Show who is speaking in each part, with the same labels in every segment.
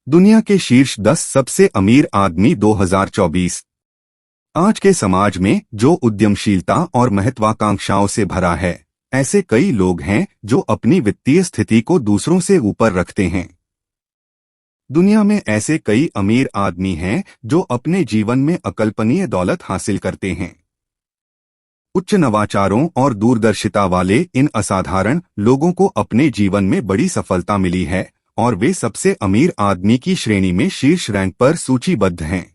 Speaker 1: दुनिया के शीर्ष 10 सबसे अमीर आदमी 2024। आज के समाज में जो उद्यमशीलता और महत्वाकांक्षाओं से भरा है, ऐसे कई लोग हैं जो अपनी वित्तीय स्थिति को दूसरों से ऊपर रखते हैं। दुनिया में ऐसे कई अमीर आदमी हैं जो अपने जीवन में अकल्पनीय दौलत हासिल करते हैं। उच्च नवाचारों और दूरदर्शिता वाले इन असाधारण लोगों को अपने जीवन में बड़ी सफलता मिली है और वे सबसे अमीर आदमी की श्रेणी में शीर्ष रैंक पर सूचीबद्ध हैं।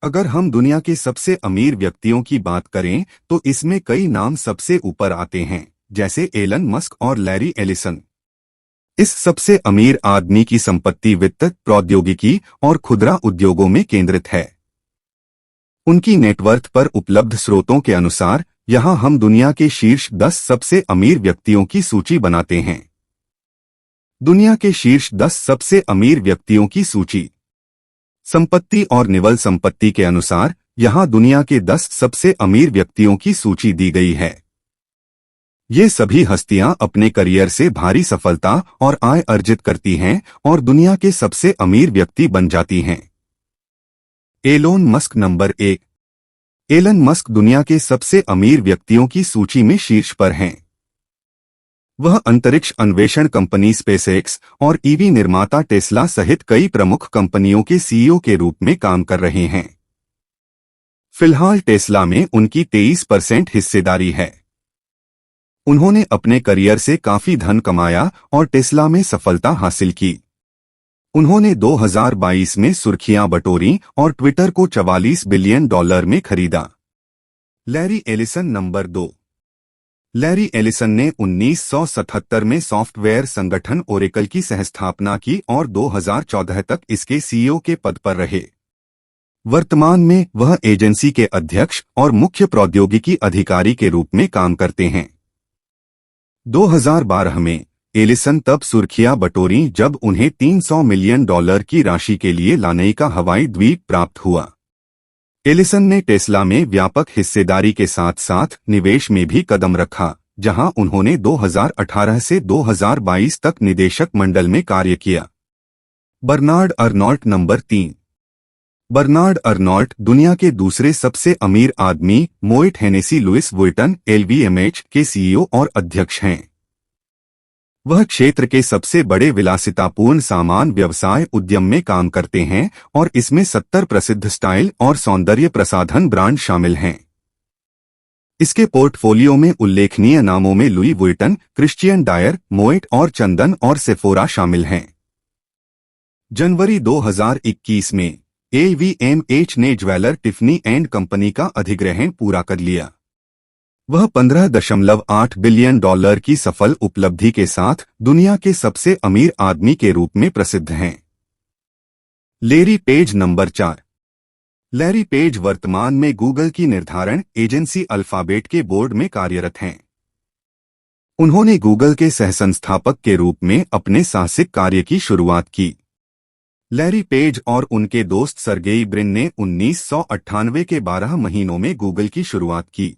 Speaker 1: अगर हम दुनिया के सबसे अमीर व्यक्तियों की बात करें तो इसमें कई नाम सबसे ऊपर आते हैं, जैसे एलन मस्क और लैरी एलिसन। इस सबसे अमीर आदमी की संपत्ति वित्त, प्रौद्योगिकी और खुदरा उद्योगों में केंद्रित है। उनकी नेटवर्थ पर उपलब्ध स्रोतों के अनुसार यहां हम दुनिया के शीर्ष 10 सबसे अमीर व्यक्तियों की सूची बनाते हैं। दुनिया के शीर्ष 10 सबसे अमीर व्यक्तियों की सूची। संपत्ति और निवल संपत्ति के अनुसार यहां दुनिया के 10 सबसे अमीर व्यक्तियों की सूची दी गई है। ये सभी हस्तियां अपने करियर से भारी सफलता और आय अर्जित करती हैं और दुनिया के सबसे अमीर व्यक्ति बन जाती हैं। Elon Musk number 1। Elon Musk दुनिया के सबसे अमीर व्यक्तियों की सूची में शीर्ष पर हैं। वह अंतरिक्ष अन्वेषण कंपनी स्पेसएक्स और ईवी निर्माता टेस्ला सहित कई प्रमुख कंपनियों के सीईओ के रूप में काम कर रहे हैं। फिलहाल टेस्ला में उनकी 23% हिस्सेदारी है। उन्होंने अपने करियर से काफी धन कमाया और टेस्ला में सफलता हासिल की। उन्होंने 2022 में सुर्खियां बटोरी और ट्विटर को $44 बिलियन में खरीदा। Larry Ellison number 2। Larry Ellison ने 1977 में सॉफ्टवेयर संगठन ओरेकल की सहस्थापना की और 2014 तक इसके सीईओ के पद पर रहे। वर्तमान में वह एजेंसी के अध्यक्ष और मुख्य प्रौद्योगिकी अधिकारी के रूप में काम करते हैं। 2012 में एलिसन तब सुर्खियां बटोरी जब उन्हें $300 मिलियन की राशि के लिए लानई का हवाई द्वीप प्राप्त हुआ। एलिसन ने टेस्ला में व्यापक हिस्सेदारी के साथ साथ निवेश में भी कदम रखा, जहां उन्होंने 2018 से 2022 तक निदेशक मंडल में कार्य किया। Bernard Arnault number 3। Bernard Arnault दुनिया के दूसरे सबसे अमीर आदमी Moet Hennessy Louis Vuitton LVMH के सीईओ और अध्यक्ष हैं। वह क्षेत्र के सबसे बड़े विलासितापूर्ण सामान व्यवसाय उद्यम में काम करते हैं और इसमें 70 प्रसिद्ध स्टाइल और सौंदर्य प्रसाधन ब्रांड शामिल हैं। इसके पोर्टफोलियो में उल्लेखनीय नामों में Louis Vuitton, Christian Dyer, Moët और चंदन और सेफोरा शामिल हैं। जनवरी 2021 में LVMH ने ज्वेलर टिफनी एंड कंपनी का अधिग्रहण पूरा कर लिया। वह $15.8 बिलियन की सफल उपलब्धि के साथ दुनिया के सबसे अमीर आदमी के रूप में प्रसिद्ध हैं। Larry page number 4। Larry page वर्तमान में गूगल की निर्धारण एजेंसी अल्फाबेट के बोर्ड में कार्यरत हैं। उन्होंने गूगल के सहसंस्थापक के रूप में अपने साहसिक कार्य की शुरुआत की। लैरी पेज और उनके दोस्त सर्गेई ब्रिन ने 1998 के 12 महीनों में गूगल की शुरुआत की।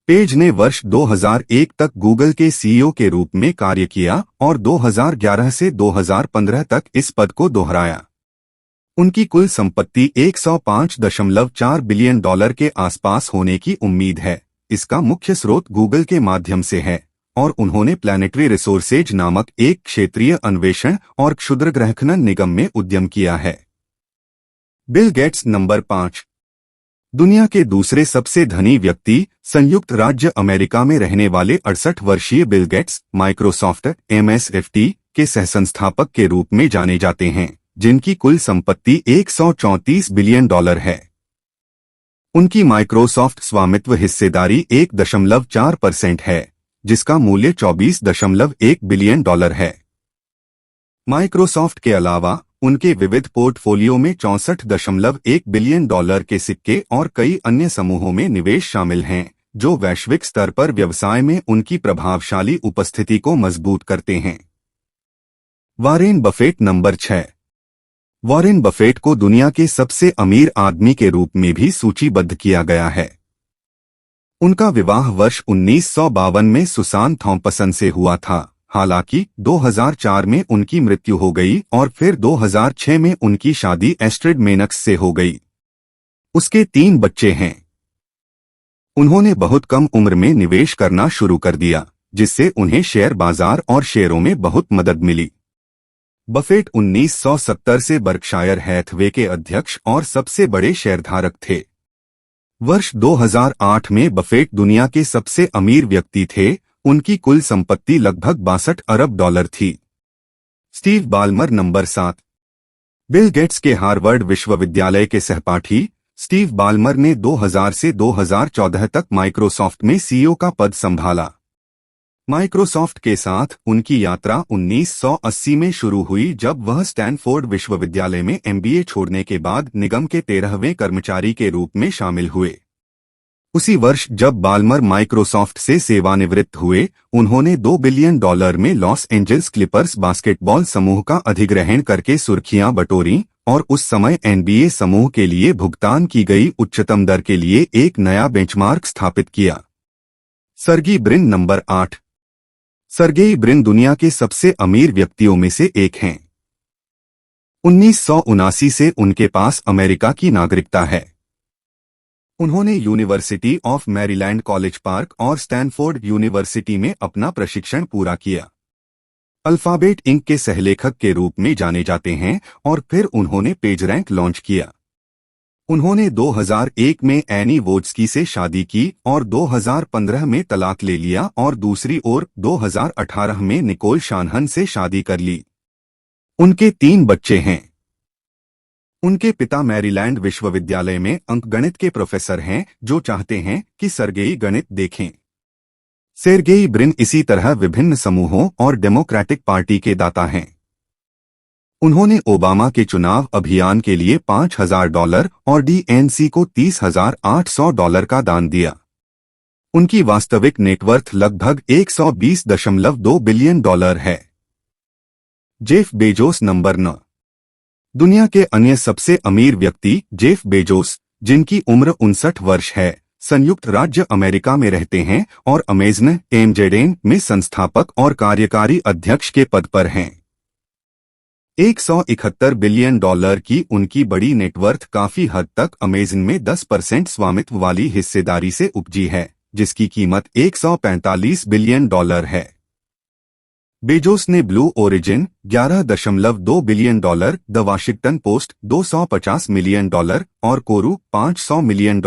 Speaker 1: पेज ने वर्ष 2001 तक गूगल के सीईओ के रूप में कार्य किया और 2011 से 2015 तक इस पद को दोहराया। उनकी कुल संपत्ति $105.4 बिलियन के आसपास होने की उम्मीद है। इसका मुख्य स्रोत गूगल के माध्यम से है और उन्होंने प्लैनेटरी रिसोर्सेज नामक एक क्षेत्रीय अन्वेषण और क्षुद्रग्रह खनन निगम में उद्यम किया है। Bill Gates number 5। दुनिया के दूसरे सबसे धनी व्यक्ति संयुक्त राज्य अमेरिका में रहने वाले 68 वर्षीय बिल गेट्स माइक्रोसॉफ्ट MSFT के सहसंस्थापक के रूप में जाने जाते हैं, जिनकी कुल संपत्ति $134 बिलियन है। उनकी माइक्रोसॉफ्ट स्वामित्व हिस्सेदारी 1.4% है, जिसका मूल्य $24.1 बिलियन है। माइक्रोसॉफ्ट के अलावा उनके विविध पोर्टफोलियो में $64.1 बिलियन के सिक्के और कई अन्य समूहों में निवेश शामिल हैं, जो वैश्विक स्तर पर व्यवसाय में उनकी प्रभावशाली उपस्थिति को मजबूत करते हैं। Warren Buffett number 6। Warren Buffett को दुनिया के सबसे अमीर आदमी के रूप में भी सूचीबद्ध किया गया है। उनका विवाह वर्ष 1952 में सुसान थॉम्पसन से हुआ था हालांकि 2004 में उनकी मृत्यु हो गई और फिर 2006 में उनकी शादी एस्ट्रिड मेनक्स से हो गई। उसके 3 बच्चे हैं। उन्होंने बहुत कम उम्र में निवेश करना शुरू कर दिया, जिससे उन्हें शेयर बाजार और शेयरों में बहुत मदद मिली। बफेट 1970 से बर्कशायर हैथवे के अध्यक्ष और सबसे बड़े शेयरधारक थे। वर्ष 2008 में बफेट दुनिया के सबसे अमीर व्यक्ति थे। उनकी कुल संपत्ति लगभग 62 अरब डॉलर थी। Steve Ballmer number 7। Bill Gates के हार्वर्ड विश्वविद्यालय के सहपाठी स्टीव बाल्मर ने 2000 से 2014 तक माइक्रोसॉफ्ट में सीईओ का पद संभाला। माइक्रोसॉफ्ट के साथ उनकी यात्रा 1980 में शुरू हुई, जब वह स्टैनफोर्ड विश्वविद्यालय में एमबीए छोड़ने के बाद निगम के 13वें कर्मचारी के रूप में शामिल हुए। उसी वर्ष जब बाल्मर माइक्रोसॉफ्ट से सेवानिवृत्त हुए, उन्होंने $2 बिलियन में लॉस एंजल्स क्लिपर्स बास्केटबॉल समूह का अधिग्रहण करके सुर्खियां बटोरी और उस समय एनबीए समूह के लिए भुगतान की गई उच्चतम दर के लिए एक नया बेंचमार्क स्थापित किया। सर्गी ब्रिन नंबर 8। सर्गेई ब्रिन दुनिया के सबसे अमीर व्यक्तियों में से एक हैं। 1979 से उनके पास अमेरिका की नागरिकता है। उन्होंने university of Maryland college park और स्टैनफोर्ड यूनिवर्सिटी में अपना प्रशिक्षण पूरा किया। अल्फाबेट इंक के सहलेखक के रूप में जाने जाते हैं और फिर उन्होंने पेजरैंक लॉन्च किया। उन्होंने 2001 में एनी वोड्स्की से शादी की और 2015 में तलाक ले लिया और दूसरी ओर 2018 में निकोल शानहन से शादी कर ली। उनके 3 बच्चे हैं। उनके पिता मैरीलैंड विश्वविद्यालय में अंकगणित के प्रोफेसर हैं, जो चाहते हैं कि सर्गेई गणित देखें। सेर्गेई ब्रिन इसी तरह विभिन्न समूहों और डेमोक्रेटिक पार्टी के दाता हैं। उन्होंने ओबामा के चुनाव अभियान के लिए $5000 और डीएनसी को $30,800 का दान दिया। उनकी वास्तविक नेटवर्थ लगभग $120.2 बिलियन है। Jeff Bezos number 9। दुनिया के अन्य सबसे अमीर व्यक्ति जेफ बेजोस, जिनकी उम्र 59 वर्ष है, संयुक्त राज्य अमेरिका में रहते हैं और अमेज़न एमजेडेन में संस्थापक और कार्यकारी अध्यक्ष के पद पर हैं। $171 बिलियन की उनकी बड़ी नेटवर्थ काफी हद तक अमेज़न में 10% स्वामित्व वाली हिस्सेदारी से उपजी है, जिसकी कीमत $145 बिलियन है। बेजोस ने blue origin $11.2 billion, the Washington post $250 million और कोरू $500 मिलियन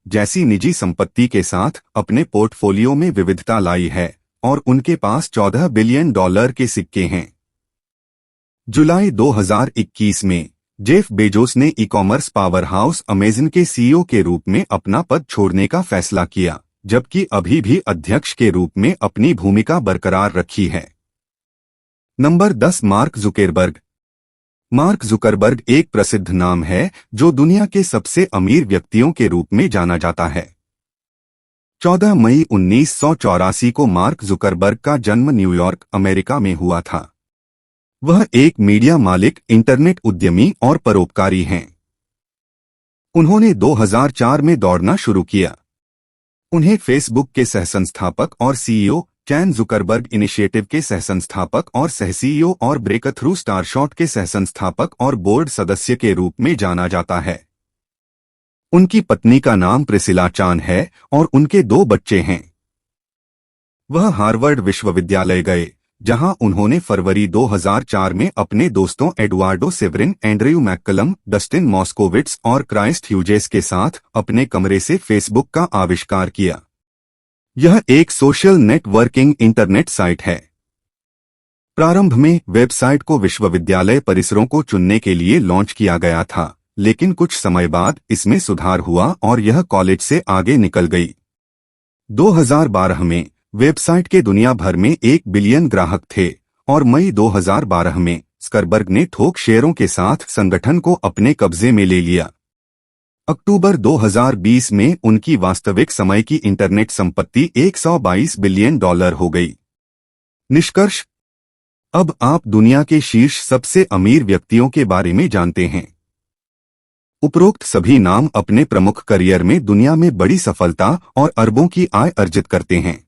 Speaker 1: जैसी निजी संपत्ति के साथ अपने पोर्टफोलियो में विविधता लाई है और उनके पास $14 बिलियन के सिक्के हैं। जुलाई 2021 में जेफ बेजोस ने e commerce power house Amazon के सीईओ के रूप में अपना पद छोड़ने का फैसला किया, जबकि अभी भी अध्यक्ष के रूप में अपनी भूमिका बरकरार रखी है। Number 10। Mark Zuckerberg. Mark Zuckerberg एक प्रसिद्ध नाम है जो दुनिया के सबसे अमीर व्यक्तियों के रूप में जाना जाता है। 14 मई 1984 को मार्क जुकरबर्ग का जन्म न्यूयॉर्क, अमेरिका में हुआ था। वह एक मीडिया मालिक, इंटरनेट उद्यमी और परोपकारी हैं। उन्होंने 2004 में दौड़ना शुरू किया। उन्हें फेसबुक के सहसंस्थापक और सीईओ, चैन जुकरबर्ग इनिशिएटिव के सहसंस्थापक और सहसीईओ और ब्रेकथ्रू स्टारशॉट के सहसंस्थापक और बोर्ड सदस्य के रूप में जाना जाता है। उनकी पत्नी का नाम प्रिसिला चान है और उनके 2 बच्चे हैं। वह हार्वर्ड विश्वविद्यालय गए, जहां उन्होंने फरवरी 2004 में अपने दोस्तों Eduardo Saverin, Andrew McCollum, Dustin Moskovitz और क्राइस्ट ह्यूजेस के साथ अपने कमरे से फेसबुक का आविष्कार किया। यह एक सोशल नेटवर्किंग इंटरनेट साइट है। प्रारंभ में वेबसाइट को विश्वविद्यालय परिसरों को चुनने के लिए लॉन्च किया गया था, लेकिन कुछ समय बाद इसमें सुधार हुआ और यह कॉलेज से आगे निकल गई। 2012 में वेबसाइट के दुनिया भर में 1 बिलियन ग्राहक थे और मई 2012 में जुकरबर्ग ने थोक शेयरों के साथ संगठन को अपने कब्जे में ले लिया। अक्टूबर 2020 में उनकी वास्तविक समय की इंटरनेट संपत्ति $122 बिलियन हो गई। निष्कर्ष: अब आप दुनिया के शीर्ष सबसे अमीर व्यक्तियों के बारे में जानते हैं। उपरोक्त सभी नाम अपने प्रमुख करियर में दुनिया में बड़ी सफलता और अरबों की आय अर्जित करते हैं।